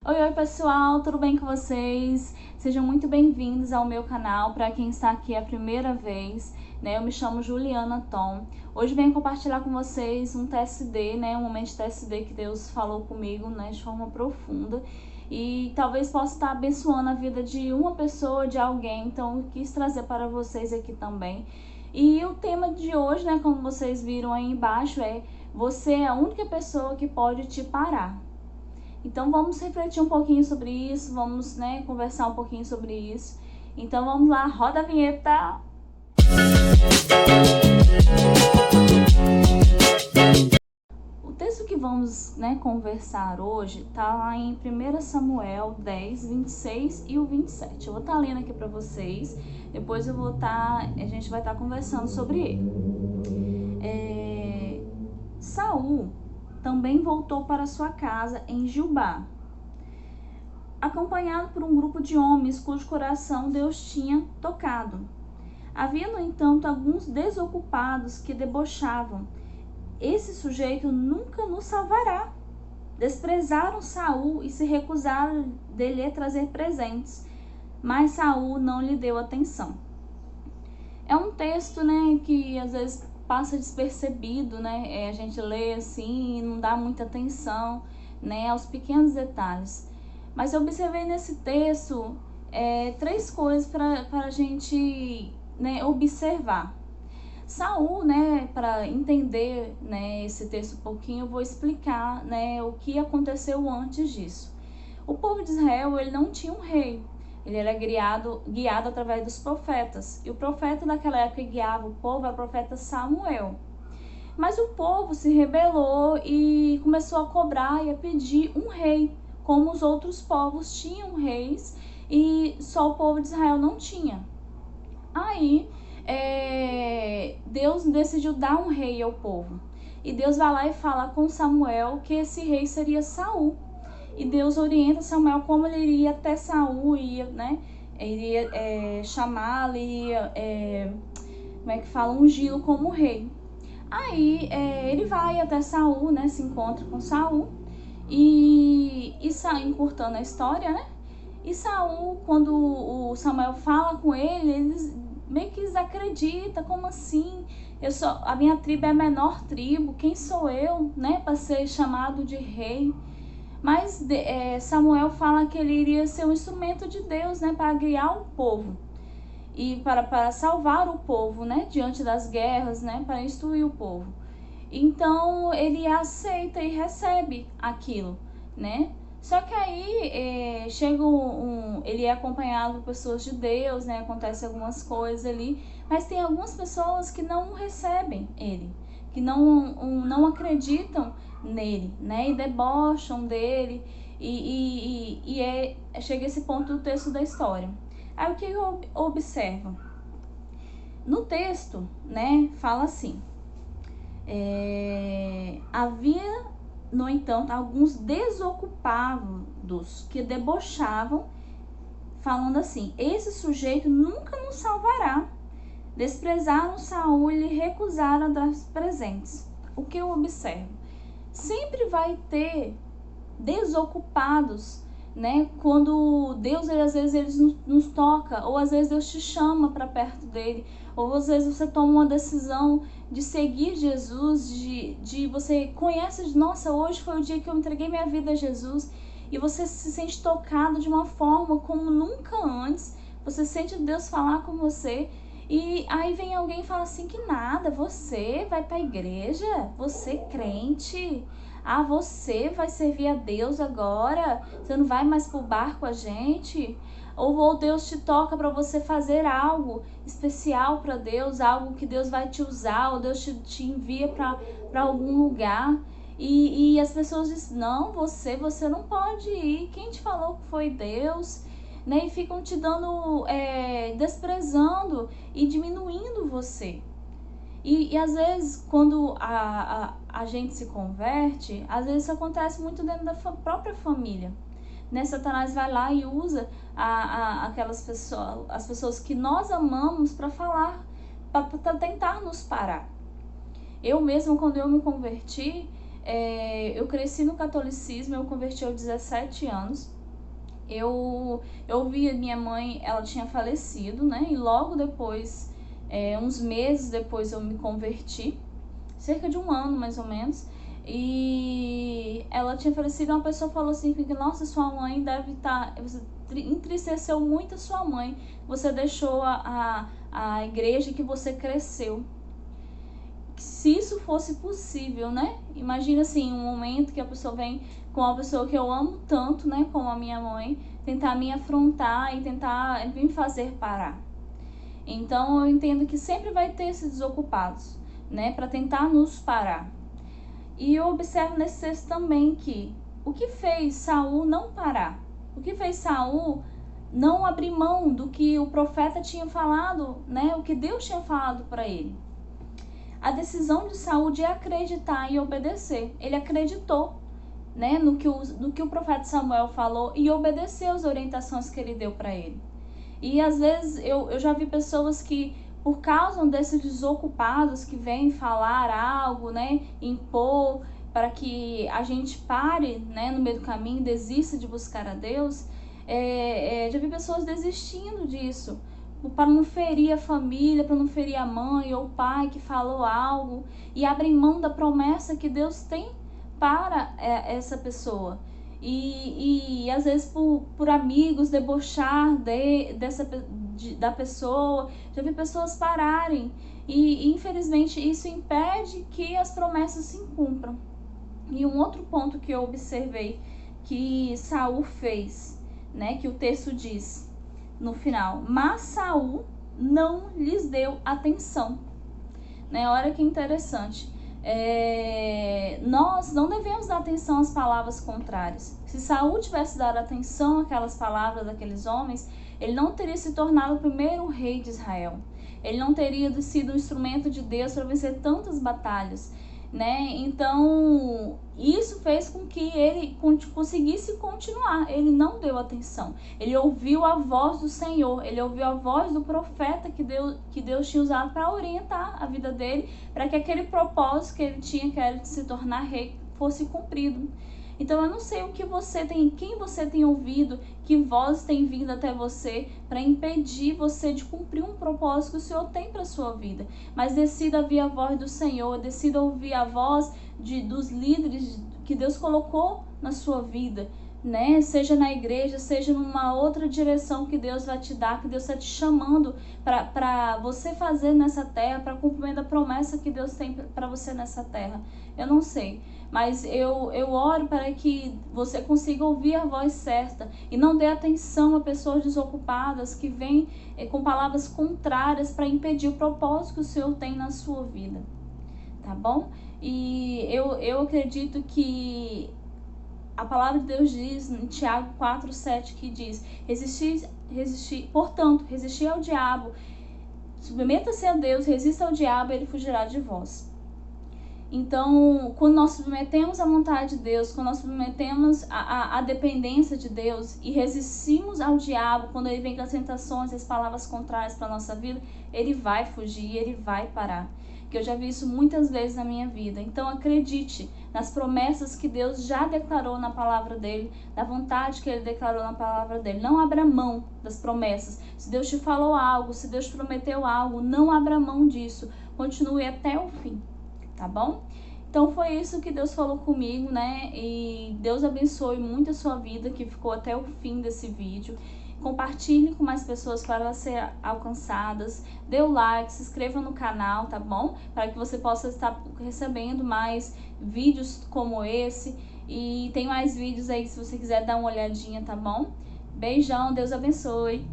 Oi pessoal, tudo bem com vocês? Sejam muito bem-vindos ao meu canal. Para quem está aqui a primeira vez, eu me chamo Juliana Tom. Hoje venho compartilhar com vocês um TSD, um momento de TSD que Deus falou comigo, de forma profunda. E talvez possa estar abençoando a vida de uma pessoa, de alguém, então eu quis trazer para vocês aqui também. E o tema de hoje, como vocês viram aí embaixo, é: você é a única pessoa que pode te parar. Então vamos refletir um pouquinho sobre isso, vamos conversar um pouquinho sobre isso. Então vamos lá, roda a vinheta! O texto que vamos conversar hoje está lá em 1 Samuel 10, 26 e o 27. Eu vou estar lendo aqui para vocês, depois a gente vai estar conversando sobre ele. Saul também voltou para sua casa em Gilbá, acompanhado por um grupo de homens cujo coração Deus tinha tocado. Havia, no entanto, alguns desocupados que debochavam: esse sujeito nunca nos salvará. Desprezaram Saul e se recusaram dele a trazer presentes, mas Saul não lhe deu atenção. É um texto, que às vezes passa despercebido, a gente lê assim e não dá muita atenção, aos pequenos detalhes. Mas eu observei nesse texto três coisas para a gente observar. Saul, para entender esse texto um pouquinho, eu vou explicar o que aconteceu antes disso. O povo de Israel, ele não tinha um rei, ele era guiado através dos profetas. E o profeta naquela época que guiava o povo era o profeta Samuel. Mas o povo se rebelou e começou a cobrar e a pedir um rei, como os outros povos tinham reis e só o povo de Israel não tinha. Aí Deus decidiu dar um rei ao povo. E Deus vai lá e fala com Samuel que esse rei seria Saul. E Deus orienta Samuel como ele iria até Saul, iria chamá-lo, iria ungí-lo como rei. Aí ele vai até Saul, se encontra com Saul e encurtando a história, E Saul, quando o Samuel fala com ele, eles meio que desacredita: como assim? A minha tribo é a menor tribo, quem sou eu, para ser chamado de rei? Mas Samuel fala que ele iria ser um instrumento de Deus, para guiar o povo e para salvar o povo, diante das guerras, para instruir o povo. Então ele aceita e recebe aquilo, Só que aí chega ele é acompanhado por pessoas de Deus, Acontece algumas coisas ali, mas tem algumas pessoas que não recebem ele, que não acreditam nele, E debocham dele, chega esse ponto do texto da história. Aí o que eu observo? No texto, fala assim: havia, no entanto, alguns desocupados que debochavam, falando assim: esse sujeito nunca nos salvará. Desprezaram Saul e lhe recusaram dar presentes. O que eu observo? Sempre vai ter desocupados, quando Deus, às vezes, ele nos toca, ou às vezes Deus te chama para perto dele, ou às vezes você toma uma decisão de seguir Jesus, de você conhece, nossa, hoje foi o dia que eu entreguei minha vida a Jesus, e você se sente tocado de uma forma como nunca antes, você sente Deus falar com você, e aí vem alguém e fala assim: que nada, você vai para a igreja, você crente, você vai servir a Deus agora, você não vai mais pro bar com a gente? Ou Deus te toca para você fazer algo especial para Deus, algo que Deus vai te usar, ou Deus te envia para algum lugar. E as pessoas dizem: não, você não pode ir, quem te falou que foi Deus? E ficam te dando, desprezando e diminuindo você. E às vezes, quando a gente se converte, às vezes isso acontece muito dentro da própria família. Satanás vai lá e usa aquelas pessoas, as pessoas que nós amamos, para falar, para tentar nos parar. Eu mesma, quando eu me converti, eu cresci no catolicismo, eu converti aos 17 anos. eu vi a minha mãe, ela tinha falecido, né? E logo depois, uns meses depois, eu me converti, cerca de um ano mais ou menos. E ela tinha falecido, uma pessoa falou assim, que nossa, sua mãe deve estar... Você entristeceu muito a sua mãe, você deixou a igreja que você cresceu. Se isso fosse possível, né? Imagina assim, um momento que a pessoa vem com uma pessoa que eu amo tanto, né? Como a minha mãe, tentar me afrontar e tentar me fazer parar. Então eu entendo que sempre vai ter esses desocupados, né? Para tentar nos parar. E eu observo nesse texto também que o que fez Saul não parar? O que fez Saul não abrir mão do que o profeta tinha falado, né? O que Deus tinha falado para ele? A decisão de Saul de acreditar e obedecer. Ele acreditou, né, no que o profeta Samuel falou e obedeceu as orientações que ele deu para ele. E às vezes eu já vi pessoas que, por causa desses desocupados que vêm falar algo, né, impor para que a gente pare, né, no meio do caminho, desista de buscar a Deus, já vi pessoas desistindo disso, para não ferir a família, para não ferir a mãe ou o pai que falou algo, e abrem mão da promessa que Deus tem para essa pessoa. E às vezes por amigos debochar da pessoa, já vi pessoas pararem, e infelizmente isso impede que as promessas se cumpram. E um outro ponto que eu observei que Saul fez, né, que o texto diz no final, mas Saul não lhes deu atenção, né? Olha que interessante. Nós não devemos dar atenção às palavras contrárias. Se Saul tivesse dado atenção àquelas palavras daqueles homens, ele não teria se tornado o primeiro rei de Israel. Ele não teria sido um instrumento de Deus para vencer tantas batalhas, né? Então isso fez com que ele conseguisse continuar. Ele não deu atenção, ele ouviu a voz do Senhor, ele ouviu a voz do profeta que Deus tinha usado para orientar a vida dele, para que aquele propósito que ele tinha, que era de se tornar rei, fosse cumprido. Então eu não sei o que você tem, quem você tem ouvido, que vozes tem vindo até você para impedir você de cumprir um propósito que o Senhor tem para a sua vida. Mas decida ouvir a voz do Senhor, decida ouvir a voz dos líderes que Deus colocou na sua vida, né? Seja na igreja, seja numa outra direção que Deus vai te dar, que Deus está te chamando para você fazer nessa terra, para cumprir a promessa que Deus tem para você nessa terra. Eu não sei, mas eu oro para que você consiga ouvir a voz certa e não dê atenção a pessoas desocupadas que vêm com palavras contrárias para impedir o propósito que o Senhor tem na sua vida, tá bom? E eu acredito que a palavra de Deus diz em Tiago 4:7, que diz: portanto, resistir ao diabo, submeta-se a Deus, resista ao diabo, ele fugirá de vós. Então, quando nós submetemos a vontade de Deus, quando nós submetemos a dependência de Deus e resistimos ao diabo, quando ele vem com as tentações, as palavras contrárias para a nossa vida, ele vai fugir, ele vai parar. Que eu já vi isso muitas vezes na minha vida. Então acredite nas promessas que Deus já declarou na palavra dele, na vontade que ele declarou na palavra dele. Não abra mão das promessas. Se Deus te falou algo, se Deus te prometeu algo, não abra mão disso. Continue até o fim, tá bom? Então foi isso que Deus falou comigo, né? E Deus abençoe muito a sua vida que ficou até o fim desse vídeo. Compartilhe com mais pessoas para elas serem alcançadas. Dê o like, se inscreva no canal, tá bom? Para que você possa estar recebendo mais vídeos como esse. E tem mais vídeos aí se você quiser dar uma olhadinha, tá bom? Beijão, Deus abençoe.